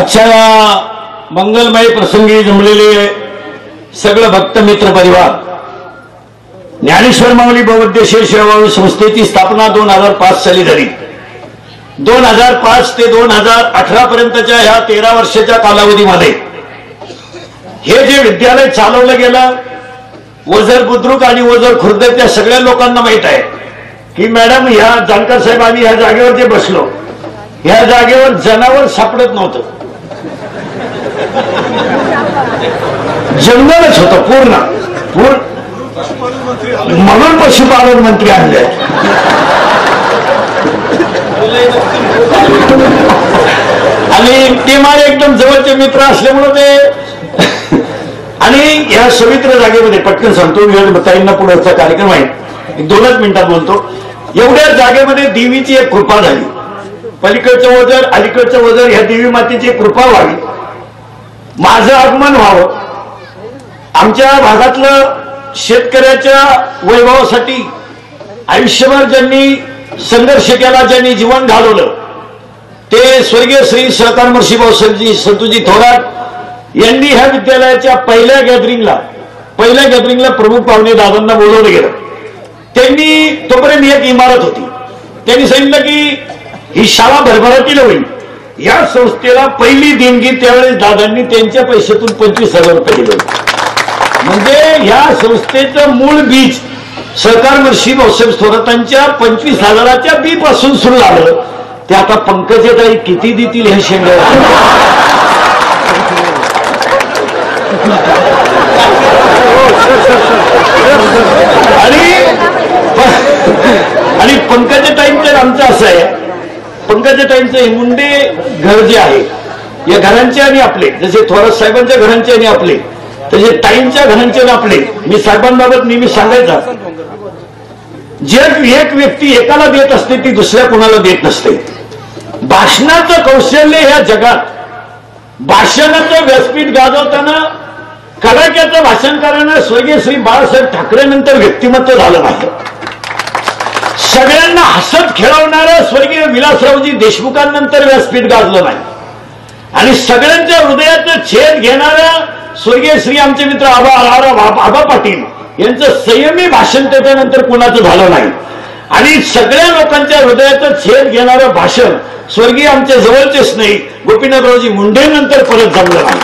आजच्या मंगलमय प्रसंगी जमलेले सगळं भक्त मित्र परिवार, ज्ञानेश्वर माऊली बहुउद्देशीय सेवाभावी संस्थेची स्थापना 2005 साली झाली. 2005 ते 2018 पर्यंतच्या ह्या 13 वर्षाच्या कालावधीमध्ये हे जे विद्यालय चालवलं गेलं, वजर बुद्रुक आणि वजर खुर्द त्या सगळ्या लोकांना माहित आहे की मॅडम ह्या जानकर साहेब आम्ही ह्या जागेवर जे बसलो, ह्या जागेवर जनावर सापडत नव्हतं, जंगलच होतं पूर्ण. म्हणून पशुपालन मंत्री आणले. आणि ते माझे एकदम जवळचे मित्र असल्यामुळे ते. आणि या पवित्र जागेमध्ये पटकन सांगतो, ताईंना पुढचा कार्यक्रम आहे, 2 मिनिटात बोलतो. एवढ्या जागेमध्ये देवीची एक कृपा झाली. पलीकडचं वजर अलीकडचं वजर ह्या देवी मातेची कृपा व्हावी, माझं आगमन व्हावं. आमच्या भागातलं शेतकऱ्याच्या वैभवासाठी आयुष्यभर ज्यांनी संघर्ष केला, ज्यांनी जीवन घालवलं, ते स्वर्गीय श्री सहकार महर्षी भाऊसाहेबजी संतुजी थोरात यांनी ह्या विद्यालयाच्या पहिल्या गॅदरिंगला प्रमुख पाहुणे दादांना बोलवलं गेलं. त्यांनी तोपर्यंत एक इमारत होती, त्यांनी सांगितलं की ही शाळा भरभराटील होईल. या संस्थेला पहिली देणगी त्यावेळेस दादांनी त्यांच्या पैशातून 25,000 रुपये दिले. म्हणजे या संस्थेचं मूळ बीज सहकार महर्षी भाऊसाहेब थोरातांच्या 25,000च्या बी पासून सुरू झालं. ते आता पंकजाताई किती देतील हे शेंगळ. आणि पंकजाताईंचं आमचं असं आहे, पंकजाताईंचं हे मुंडे घर जे आहे, या घरांचे आणि आपले, जसे थोरात साहेबांच्या घरांचे आणि आपले, तसे ताईंच्या घरांचे आणि आपले. मी साहेबांबाबत नेहमी सांगायचा, जे एक व्यक्ती एकाला देत असते ती दुसऱ्या कोणाला देत नसते. भाषणाचं कौशल्य ह्या जगात, भाषणाचं व्यासपीठ गाजवताना कडाक्याचं भाषण करणाऱ्या स्वर्गीय श्री बाळासाहेब ठाकरे नंतर व्यक्तिमत्व झालं नाही. सगळ्यांना हसत खेळवणाऱ्या स्वर्गीय विलासरावजी देशमुखांनंतर व्यासपीठ गाजलं नाही. आणि सगळ्यांच्या हृदयाचं छेद घेणाऱ्या स्वर्गीय श्री आमचे मित्र आबा पाटील यांचं संयमी भाषण त्याच्यानंतर कुणाचं झालं नाही. आणि सगळ्या लोकांच्या हृदयाचं छेद घेणारं भाषण स्वर्गीय आमच्या जवळचे स्नेही गोपीनाथरावजी मुंडे नंतर परत जमलं नाही.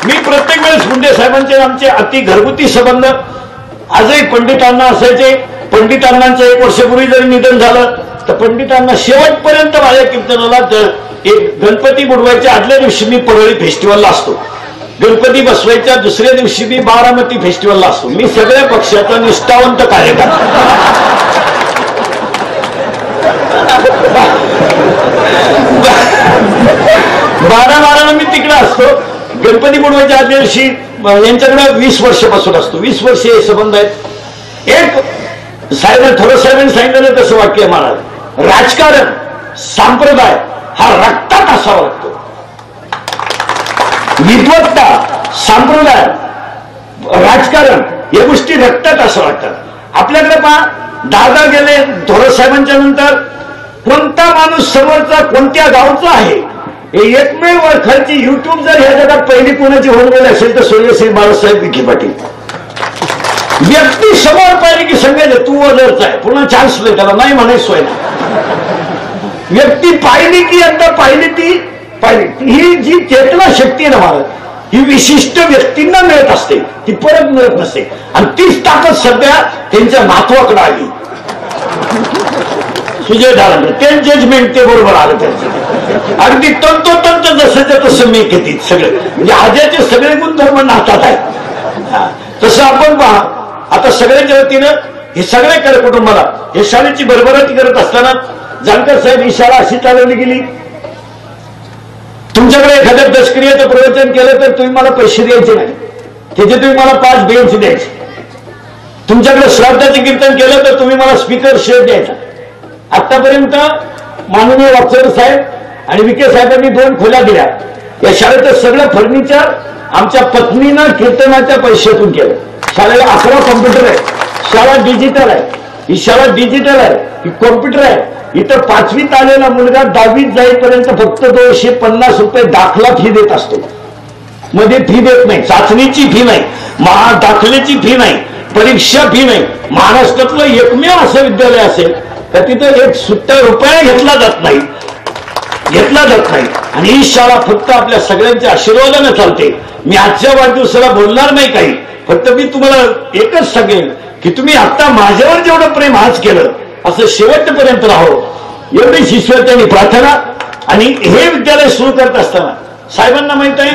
मी प्रत्येक वेळेस मुंडे साहेबांचे आमचे अति घरगुती संबंध आजही पंडितांना असायचे. पंडितांनांचं 1 वर्षापूर्वी जरी निधन झालं तर पंडितांना शेवटपर्यंत माझ्या कीर्तनाला एक गणपती बुडवायच्या आदल्या दिवशी मी परळी फेस्टिवलला असतो, गणपती बसवायच्या दुसऱ्या दिवशी मी बारामती फेस्टिवलला असतो. मी सगळ्या पक्षाचा निष्ठावंत कार्यकर्ता. बारा मी तिकडे असतो. गणपती बुडवायच्या आदल्या दिवशी यांच्याकडे 20 वर्षापासून असतो. 20 वर्ष हे संबंध आहेत. एक साहेब थोडं साहेबांनी सांगितलं तसं वाक्य महाराज, राजकारण संप्रदाय हा रक्तात असावा लागतो. विद्वत्ता, संप्रदाय, राजकारण या गोष्टी रक्तात असं वाटतात. आपल्याकडे पहा, दादा गेले थोरात साहेबांच्या नंतर कोणता माणूस समोरचा कोणत्या गावचा आहे हे एकमेव ओळखायची युट्यूब जर ह्या जगात पहिली कोणाची होऊन गेली असेल तर स्वर्गीय श्री बाळासाहेब विखे पाटील. व्यक्ती समोर पाहिली की सांगायचं तू वजरचा आहे, पुन्हा चान्स नाही त्याला, नाही म्हणायचं सोय ना. व्यक्ती पाहिली की एकदा पाहिली ती पाहिली. ही जी चेतना शक्ती आहे ना महाराज, ही विशिष्ट व्यक्तींना मिळत असते, ती परत मिळत नसते. आणि तीच ताकद सध्या त्यांच्या नातवाकडे आली. सुजय दादा ते जजमेंट ते बरोबर आलं त्यांचं. अगदी तंतोतंत जसंच्या तसं मी घेतील सगळे, म्हणजे आज्याचे सगळे गुणधर्म नातात आहेत. तसं आपण पहा, आता सगळ्यांच्या वतीनं हे सगळे कर कुटुंबाला हे शाळेची भरभराटी करत असताना जानकर साहेब ही शाळा अशी चालवली गेली. तुमच्याकडे एखाद्या दशक्रियेचं प्रवचन केलं तर तुम्ही मला पैसे द्यायचे नाही, त्याचे तुम्ही मला 5 बेंच द्यायचे. तुमच्याकडे श्राद्धाचे कीर्तन केलं तर तुम्ही मला स्पीकर शेअर द्यायचा. आतापर्यंत माननीय वाकचौरे साहेब आणि विखे साहेबांनी 2 खोल्या दिल्या. या शाळेचं सगळं फर्निचर आमच्या पत्नीनं कीर्तनाच्या पैशातून केलं. शाळेला 11 कॉम्प्युटर आहे, शाळा डिजिटल आहे, ही शाळा डिजिटल आहे, ही कॉम्प्युटर आहे. इथं 5वीत आलेला मुलगा 10वीत जाईपर्यंत फक्त 250 रुपये दाखला फी देत असतो, मध्ये फी देत नाही, चाचणीची फी नाही, दाखल्याची फी नाही, परीक्षा फी नाही. महाराष्ट्रातलं एकमेव असं विद्यालय असेल तर तिथं एक सुट्टा रुपया घेतला जात नाही. आणि ही शाळा फक्त आपल्या सगळ्यांच्या आशीर्वादाने चालते. मी आजच्या वाढदिवसाला बोलणार नाही काही, फक्त मी तुम्हाला एकच सांगेन की तुम्ही आता माझ्यावर जेवढं प्रेम आज केलं असं शेवटपर्यंत राहो, एवढीच ईश्वरचरणी प्रार्थना. आणि हे विद्यालय सुरू करत असताना साहेबांना माहित आहे,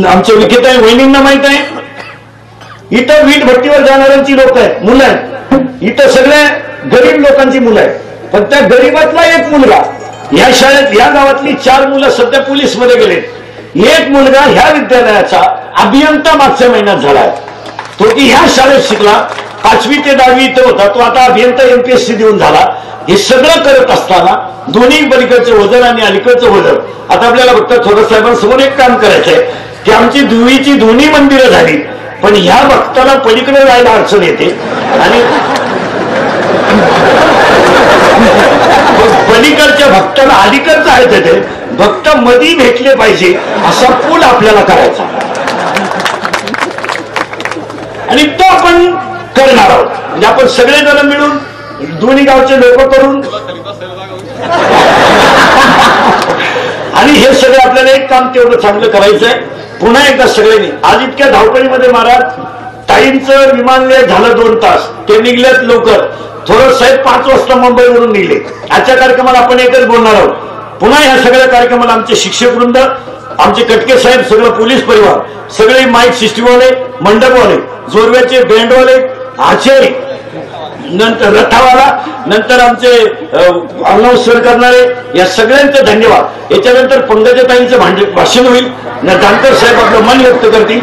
आमच्या विखेताई वहिनींना माहित आहे, इथं वीट भट्टीवर जाणाऱ्यांची लोक आहेत, मुलं आहेत, इथं सगळ्या गरीब लोकांची मुलं आहेत. पण त्या गरीबातला एक मुलगा या शाळेत, या गावातली 4 मुलं सध्या पोलीस मध्ये गेले. एक मुलगा ह्या विद्यालयाचा अभियंता मागच्या महिन्यात झालाय. तो की ह्या शाळेत शिकला, 5वी ते 10वी इथं होता, तो आता अभियंता MPSC देऊन झाला. हे सगळं करत असताना दोन्ही पलीकडचं वजन आणि अलीकडचं वजन. आता आपल्याला फक्त थोडं साहेबांसमोर एक काम करायचंय की आमची देवीची दोन्ही मंदिरं झाली, पण ह्या भक्ताला पलीकडे जायला अडचण येते आणि पलीकडच्या भक्ताला अलीकडचं आहे ते भक्त मधी भेटले पाहिजे असा पूल आपल्याला करायचा आणि तो आपण करणार आहोत. म्हणजे आपण सगळेजण मिळून दोन्ही गावचे लोक करून आणि हे सगळं आपल्याला एक काम तेवढं चांगलं करायचंय. पुन्हा एकदा सगळ्यांनी आज इतक्या धावपळीमध्ये महाराज ताईंचं विमान लेट झालं 2 तास, ते निघलेत लवकर. थोडं साहेब 5 वाजता मुंबईवरून निघले. आजच्या कार्यक्रमाला आपण एकच बोलणार आहोत. पुन्हा ह्या सगळ्या कार्यक्रमाला आमचे शिक्षक वृंद, आमचे कटके साहेब, सगळं पोलीस परिवार, सगळे माईक सिस्टीमवाले, मंडपवाले, जोरव्याचे बँडवाले, आचारी, नंतर रथावाला, नंतर आमचे अनाउन्सर करणारे, या सगळ्यांचे धन्यवाद. याच्यानंतर पंकजाताईंचं भाषण होईल, जानकर साहेब आपलं मन व्यक्त करतील.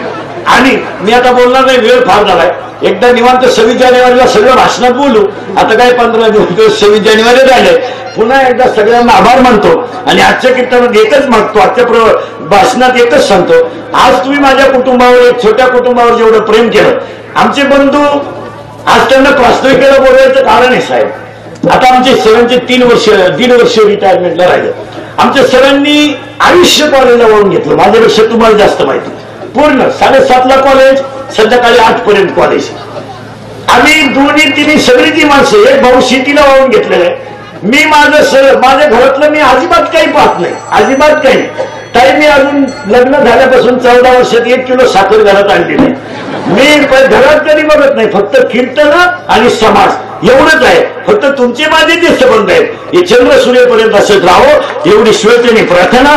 आणि मी आता बोलणार नाही, वेळ फार झालाय. एकदा निवांत 26 जानेवारीला सगळं भाषणात बोलू. आता काय 15 दिवस 26 जानेवारी झाले. पुन्हा एकदा सगळ्यांना आभार मानतो आणि आजच्या कीर्तनात एकच मागतो, आजच्या भाषणात एकच सांगतो, आज तुम्ही माझ्या कुटुंबावर, एक छोट्या कुटुंबावर जेवढं प्रेम केलं, आमचे बंधू आज त्यांना प्रास्ताविकेला बोलवायचं कारण आहे साहेब. आता आमचे सर्वांचे 1.5 वर्ष रिटायरमेंटला राहिलं. आमच्या सर्वांनी आयुष्य कॉलेजला वळून घेतलं. माझ्यापेक्षा तुम्हाला जास्त माहिती. पूर्ण 7:30ला कॉलेज, संध्याकाळी 8 पर्यंत कॉलेज. आम्ही दोन्ही तिन्ही सगळी ती माणसं, एक भाऊ शेतीला वाहून घेतलेलं आहे. मी माझ्या घरातलं मी अजिबात काही पाहत नाही, अजिबात काही. ताई मी अजून लग्न झाल्यापासून 14 वर्षात 1 किलो साखर घरात आणली नाही. मी घरात कधी बघत नाही, फक्त कीर्तन आणि समाज एवढंच आहे. फक्त तुमचे माझे जे संबंध आहेत हे चंद्र सूर्यपर्यंत असत राहो एवढी श्वेतेने प्रार्थना.